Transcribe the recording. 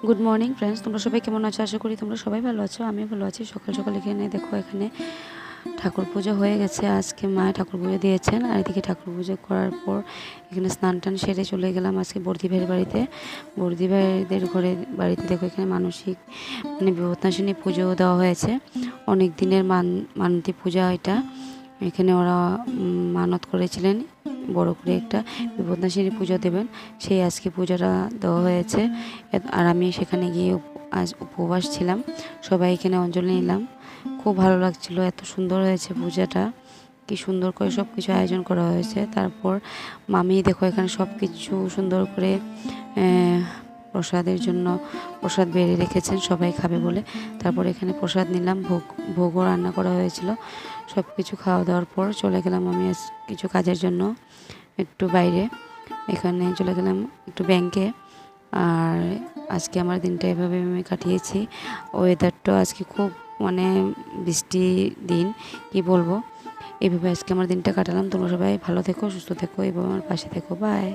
Good morning friends, তোমরা সবাই কেমন আছো? আশা করি তোমরা সবাই ভালো আছো। আমিও ভালো আছি। সকাল সকাল এখানে দেখো, এখানে ঠাকুর পুজো হয়ে গেছে। আজকে মায়ে ঠাকুর পুজো দিয়েছেন, আর এদিকে ঠাকুর পুজো করার পর এখানে স্নান টান সেরে চলে গেলাম আজকে বর্দি ভাইয়ের বাড়িতে। বর্দি ভাইদের ঘরে বাড়িতে দেখো, এখানে মানসিক বিপত্তারিণী পুজো দেওয়া হয়েছে। অনেক দিনের মানতি পূজা এটা। এখানে ওরা মানত করেছিলেন বড় করে একটা বিপত্তারিণী পুজো দেবেন, সেই আজকে পূজাটা দেওয়া হয়েছে। আর আমি সেখানে গিয়ে আজ উপবাস ছিলাম। সবাই এখানে অঞ্জলি নিলাম। খুব ভালো লাগছিল, এত সুন্দর হয়েছে পূজাটা। কি সুন্দর করে সব কিছু আয়োজন করা হয়েছে। তারপর মামি দেখো, এখানে সব কিছু সুন্দর করে প্রসাদের জন্য প্রসাদ বেড়ে রেখেছেন, সবাই খাবে বলে। তারপর এখানে প্রসাদ নিলাম, ভোগও রান্না করা হয়েছিল। সব কিছু খাওয়া দাওয়ার পর চলে গেলাম আমি কিছু কাজের জন্য একটু বাইরে। এখানে চলে গেলাম একটু ব্যাংকে। আর আজকে আমার দিনটা এভাবে আমি কাটিয়েছি। ওয়েদারটা আজকে খুব মানে বৃষ্টি দিন, কি বলবো। এইভাবে আজকে আমার দিনটা কাটালাম। তোমরা সবাই ভালো থেকো, সুস্থ থেকো এবং আমার পাশে থেকো। বাই।